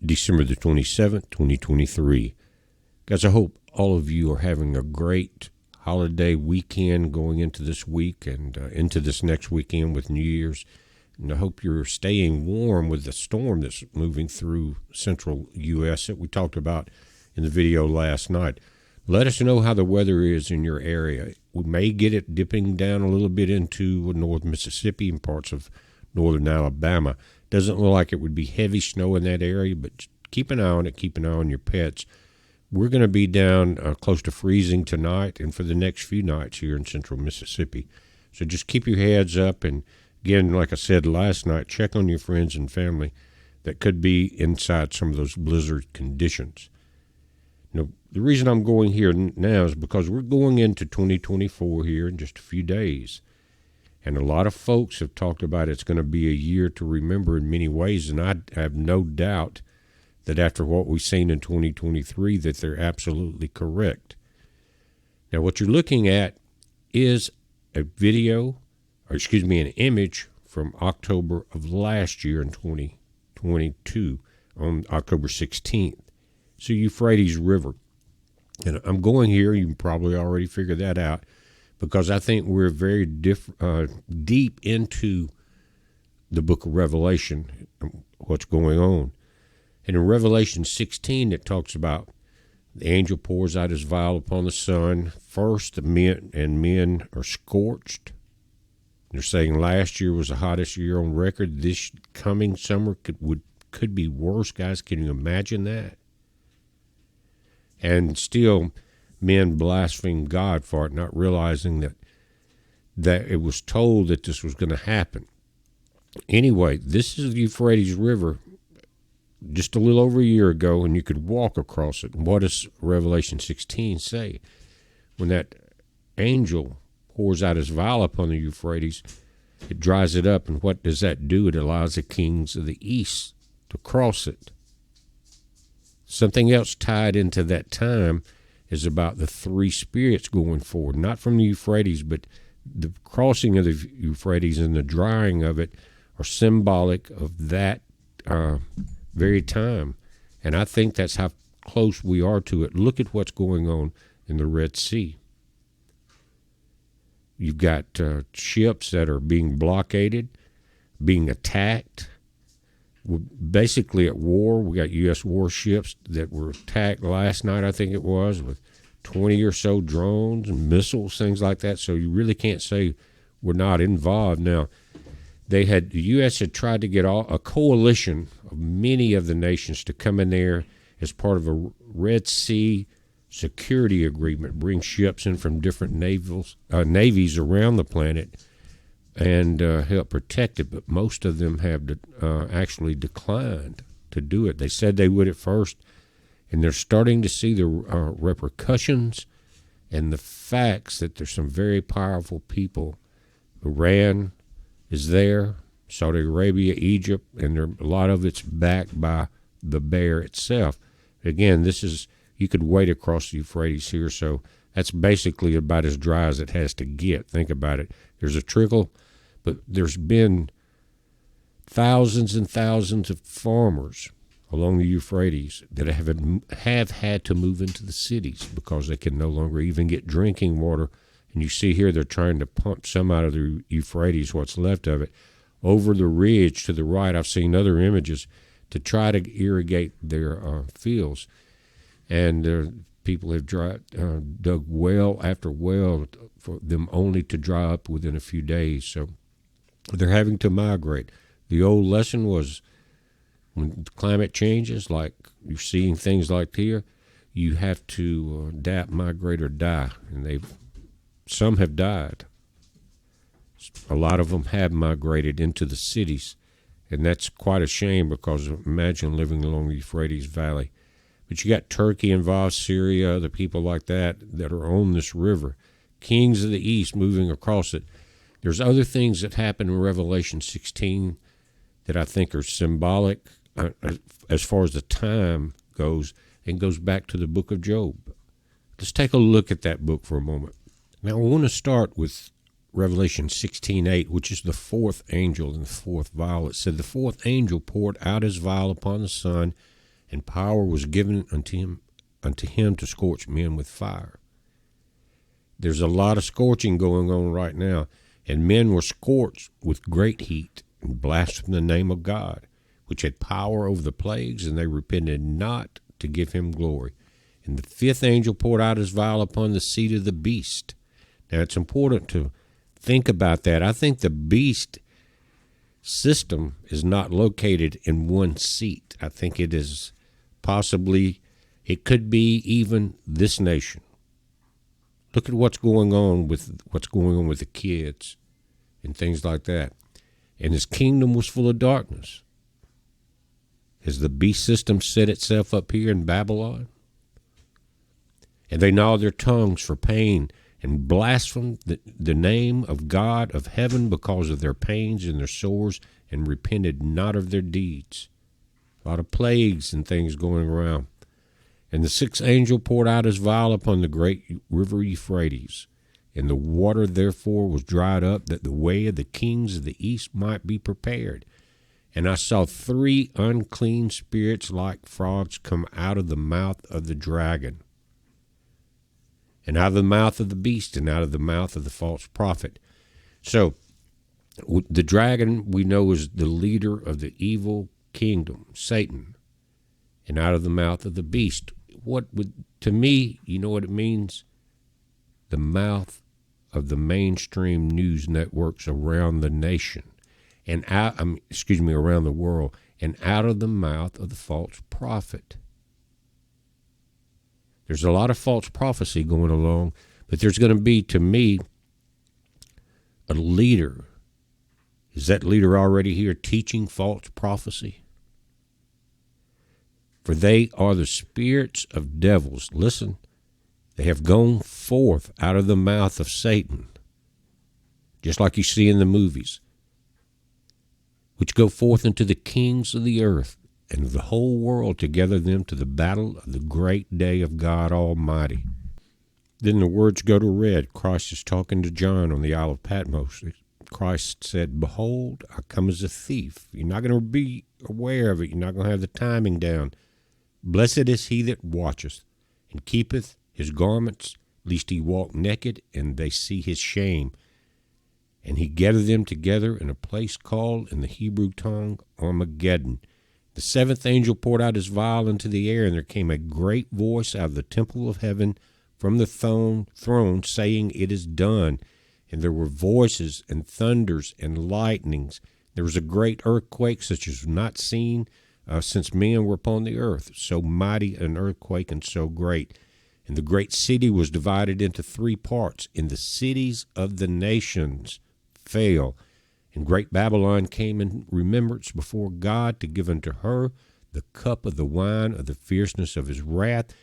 December the 27th, 2023. Guys, I hope all of you are having a great holiday weekend going into this week and into this next weekend with New Year's. And I hope you're staying warm with the storm that's moving through central U.S. that we talked about in the video last night. Let us know how the weather is in your area. We may get it dipping down a little bit into north Mississippi and parts of northern Alabama. Doesn't look like it would be heavy snow in that area, but keep an eye on it. Keep an eye on your pets. We're going to be down close to freezing tonight and for the next few nights here in central Mississippi. So just keep your heads up. And again, like I said last night, check on your friends and family that could be inside some of those blizzard conditions. Now, the reason I'm going here now is because we're going into 2024 here in just a few days. And a lot of folks have talked about it's going to be a year to remember in many ways, and I have no doubt that after what we've seen in 2023 that they're absolutely correct. Now, what you're looking at is an image from October of last year in 2022 on October 16th. So Euphrates River. And I'm going here, you can probably already figure that out, because I think we're very deep into the book of Revelation, what's going on. And in Revelation 16, it talks about the angel pours out his vial upon the sun. First, the men are scorched. They're saying last year was the hottest year on record. This coming summer could be worse, guys. Can you imagine that? And still, men blaspheme God for it, not realizing that it was told that this was going to happen. Anyway, this is the Euphrates River just a little over a year ago, and you could walk across it. And what does Revelation 16 say? When that angel pours out his vial upon the Euphrates, it dries it up, and what does that do? It allows the kings of the east to cross it. Something else tied into that time is about the three spirits going forward, not from the Euphrates, but the crossing of the Euphrates and the drying of it are symbolic of that very time. And I think that's how close we are to it. Look at what's going on in the Red Sea. You've got ships that are being blockaded, being attacked. We're basically at war. We got U.S. warships that were attacked last night, I think it was, with 20 or so drones and missiles, things like that. So you really can't say we're not involved. Now, the U.S. had tried to get a coalition of many of the nations to come in there as part of a Red Sea security agreement, bring ships in from different navies around the planet and help protect it, but most of them have actually declined to do it. They said they would at first, and they're starting to see the repercussions and the facts that there's some very powerful people. Iran is there, Saudi Arabia, Egypt, and a lot of it's backed by the bear itself. Again, you could wade across the Euphrates here, so that's basically about as dry as it has to get. Think about it. There's a trickle, but there's been thousands and thousands of farmers along the Euphrates that have had to move into the cities because they can no longer even get drinking water. And you see here they're trying to pump some out of the Euphrates, what's left of it, over the ridge to the right. I've seen other images to try to irrigate their fields. And people have dug well after well for them only to dry up within a few days. So they're having to migrate. The old lesson was when climate changes, like you're seeing things like here, you have to adapt, migrate, or die. And some have died. A lot of them have migrated into the cities. And that's quite a shame because imagine living along the Euphrates Valley. But you got Turkey involved, Syria, other people like that are on this river. Kings of the East moving across it. There's other things that happen in Revelation 16 that I think are symbolic as far as the time goes, and goes back to the book of Job. Let's take a look at that book for a moment. Now, I want to start with Revelation 16:8, which is the fourth angel and the fourth vial. It said, "The fourth angel poured out his vial upon the sun, and power was given unto him to scorch men with fire. There's a lot of scorching going on right now, and men were scorched with great heat and blasphemed the name of God, which had power over the plagues, and they repented not to give him glory. And the fifth angel poured out his vial upon the seat of the beast. Now, it's important to think about that. I think the beast system is not located in one seat. I think it is possibly, it could be even this nation. Look at what's going on with the kids and things like that. And his kingdom was full of darkness. Has the beast system set itself up here in Babylon? And they gnawed their tongues for pain and blasphemed the name of God of heaven because of their pains and their sores, and repented not of their deeds. A lot of plagues and things going around. And the sixth angel poured out his vial upon the great river Euphrates, and the water therefore was dried up, that the way of the kings of the east might be prepared. And I saw 3 unclean spirits like frogs come out of the mouth of the dragon, and out of the mouth of the beast, and out of the mouth of the false prophet. So, the dragon we know is the leader of the evil kingdom, Satan, and out of the mouth of the beast. To me, you know what it means? The mouth of the mainstream news networks around the nation, and around the world, and out of the mouth of the false prophet. There's a lot of false prophecy going along, but there's going to be, to me, a leader. Is that leader already here teaching false prophecy? For they are the spirits of devils. Listen, they have gone forth out of the mouth of Satan, just like you see in the movies, which go forth into the kings of the earth and of the whole world to gather them to the battle of the great day of God Almighty. Then the words go to red. Christ is talking to John on the Isle of Patmos. Christ said, "Behold, I come as a thief." You're not going to be aware of it. You're not going to have the timing down. "Blessed is he that watcheth, and keepeth his garments, lest he walk naked, and they see his shame. And he gathered them together in a place called in the Hebrew tongue Armageddon. The seventh angel poured out his vial into the air, and there came a great voice out of the temple of heaven from the throne, saying, It is done. And there were voices and thunders and lightnings. There was a great earthquake, such as was not seen since men were upon the earth. So mighty an earthquake and so great. And the great city was divided into 3 parts, and the cities of the nations fell. And great Babylon came in remembrance before God to give unto her the cup of the wine of the fierceness of his wrath.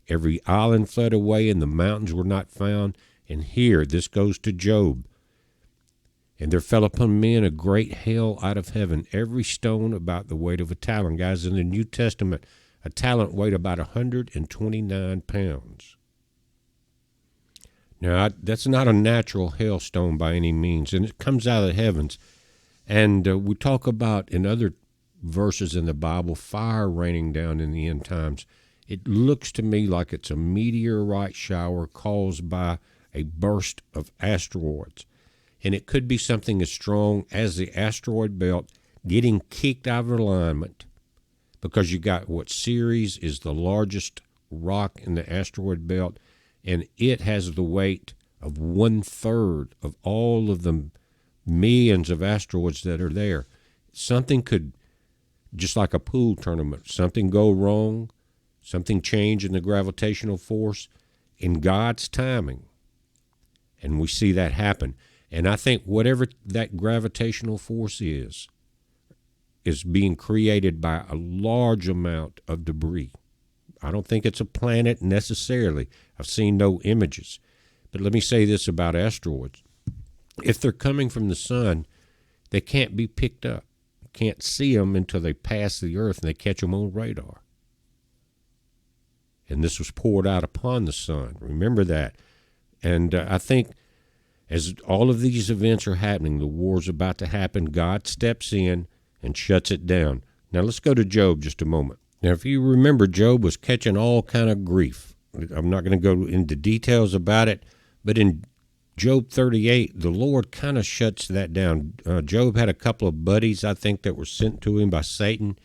Every island fled away, and the mountains were not found. And here, this goes to Job. And there fell upon men a great hail out of heaven, every stone about the weight of a talent. Guys, in the New Testament, a talent weighed about 129 pounds. Now, that's not a natural hailstone by any means, and it comes out of the heavens. And we talk about, in other verses in the Bible, fire raining down in the end times. It looks to me like it's a meteorite shower caused by a burst of asteroids. And it could be something as strong as the asteroid belt getting kicked out of alignment, because you got what Ceres is the largest rock in the asteroid belt, and it has the weight of 1/3 of all of the millions of asteroids that are there. Something could, just like a pool tournament, something go wrong, something change in the gravitational force in God's timing. And we see that happen. And I think whatever that gravitational force is being created by a large amount of debris. I don't think it's a planet necessarily. I've seen no images. But let me say this about asteroids. If they're coming from the sun, they can't be picked up. You can't see them until they pass the earth and they catch them on radar. And this was poured out upon the sun. Remember that. And I think as all of these events are happening, the war's about to happen, God steps in and shuts it down. Now let's go to Job just a moment. Now, if you remember, Job was catching all kind of grief. I'm not going to go into details about it, but in Job 38, the Lord kind of shuts that down. Job had a couple of buddies, I think, that were sent to him by Satan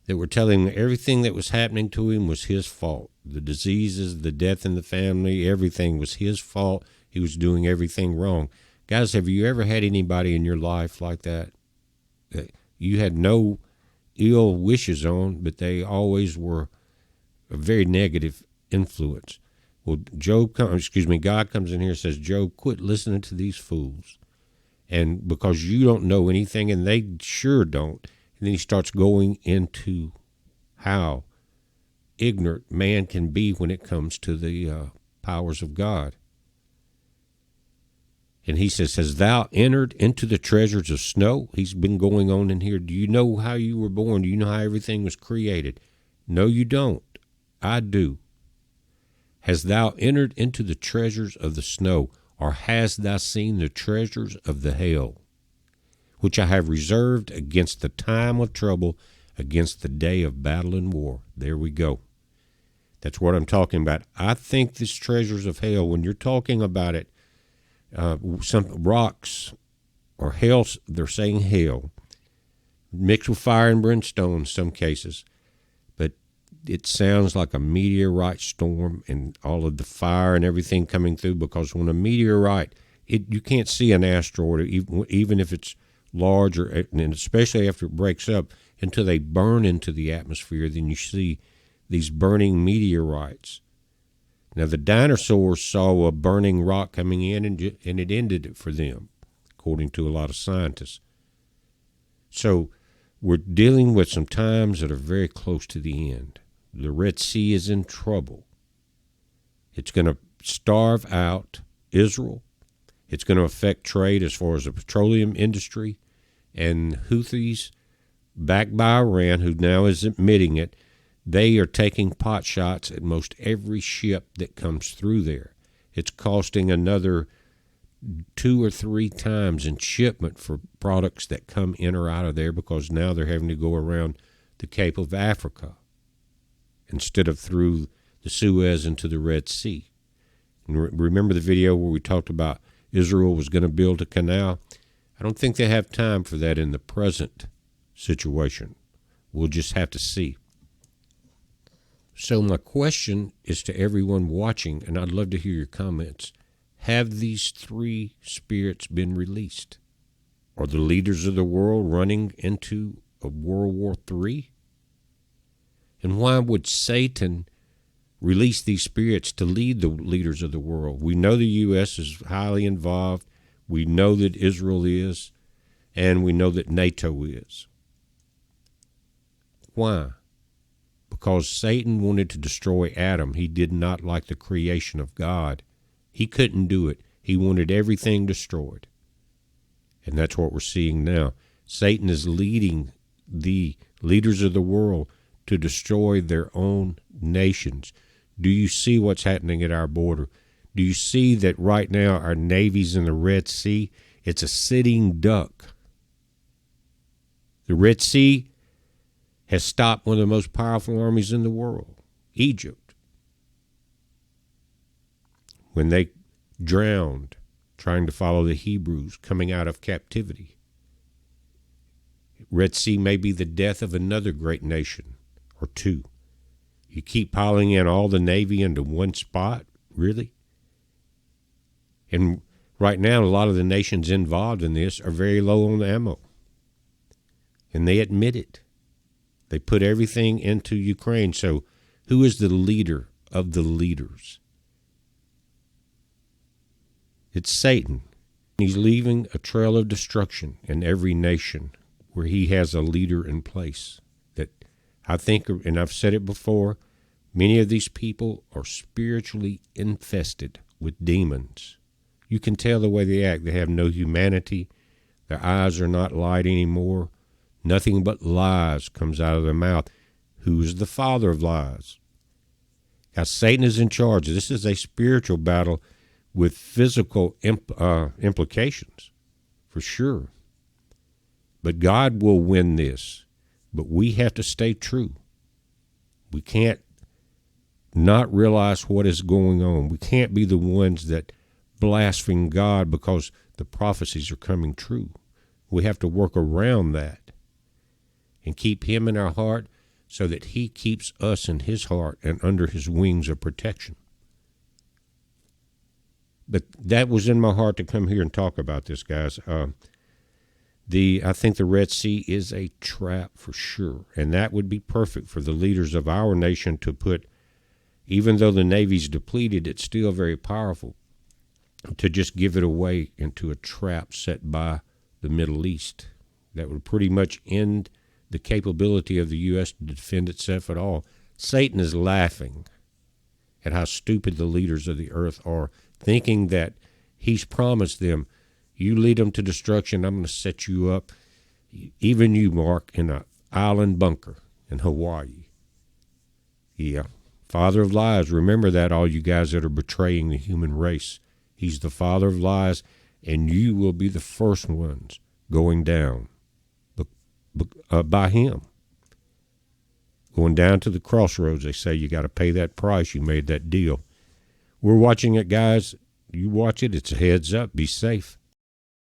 that were telling him everything that was happening to him was his fault. The diseases, the death in the family, everything was his fault. He was doing everything wrong. Guys, have you ever had anybody in your life like that you had no ill wishes on, but they always were a very negative influence? Well, God comes in here and says, Job, quit listening to these fools. And because you don't know anything, and they sure don't. And then he starts going into how ignorant man can be when it comes to the powers of God. And he says, has thou entered into the treasures of snow? He's been going on in here. Do you know how you were born? Do you know how everything was created? No, you don't. I do. Hast thou entered into the treasures of the snow, or hast thou seen the treasures of the hail, which I have reserved against the time of trouble, against the day of battle and war? There we go. That's what I'm talking about. I think these treasures of hail, when you're talking about it, some rocks or hail, they're saying hail, mixed with fire and brimstone in some cases, but it sounds like a meteorite storm and all of the fire and everything coming through, because when a meteorite, you can't see an asteroid, even if it's large, and especially after it breaks up, until they burn into the atmosphere, then you see these burning meteorites. Now, the dinosaurs saw a burning rock coming in, and it ended it for them, according to a lot of scientists. So we're dealing with some times that are very close to the end. The Red Sea is in trouble. It's going to starve out Israel. It's going to affect trade as far as the petroleum industry. And Houthis, backed by Iran, who now is admitting it, they are taking pot shots at most every ship that comes through there. It's costing another 2 or 3 times in shipment for products that come in or out of there, because now they're having to go around the Cape of Africa instead of through the Suez into the Red Sea. And remember the video where we talked about Israel was going to build a canal? I don't think they have time for that in the present situation. We'll just have to see. So my question is to everyone watching, and I'd love to hear your comments. Have these 3 spirits been released? Are the leaders of the world running into a World War III? And why would Satan release these spirits to lead the leaders of the world? We know the U.S. is highly involved. We know that Israel is, and we know that NATO is. Why? Because Satan wanted to destroy Adam. He did not like the creation of God. He couldn't do it. He wanted everything destroyed. And that's what we're seeing now. Satan is leading the leaders of the world to destroy their own nations. Do you see what's happening at our border? Do you see that right now our Navy's in the Red Sea? It's a sitting duck. The Red Sea has stopped one of the most powerful armies in the world, Egypt. When they drowned trying to follow the Hebrews coming out of captivity. Red Sea may be the death of another great nation or 2. You keep piling in all the Navy into one spot, really? And right now, a lot of the nations involved in this are very low on ammo. And they admit it. They put everything into Ukraine. So who is the leader of the leaders? It's Satan. He's leaving a trail of destruction in every nation where he has a leader in place. That I think, and I've said it before, many of these people are spiritually infested with demons. You can tell the way they act. They have no humanity. Their eyes are not light anymore. Nothing but lies comes out of their mouth. Who is the father of lies? Now, Satan is in charge. This is a spiritual battle with physical implications, for sure. But God will win this. But we have to stay true. We can't not realize what is going on. We can't be the ones that blaspheme God because the prophecies are coming true. We have to work around that and keep him in our heart so that he keeps us in his heart and under his wings of protection. But that was in my heart to come here and talk about this, guys. I think the Red Sea is a trap for sure, and that would be perfect for the leaders of our nation to put, even though the Navy's depleted, it's still very powerful, to just give it away into a trap set by the Middle East. That would pretty much end the capability of the U.S. to defend itself at all. Satan is laughing at how stupid the leaders of the earth are, thinking that he's promised them, you lead them to destruction, I'm going to set you up, even you, Mark, in an island bunker in Hawaii. Yeah, father of lies. Remember that, all you guys that are betraying the human race. He's the father of lies, and you will be the first ones going down by him. Going down to the crossroads, they say you got to pay that price. You made that deal. We're watching it, guys. You watch it. It's a heads up. Be safe.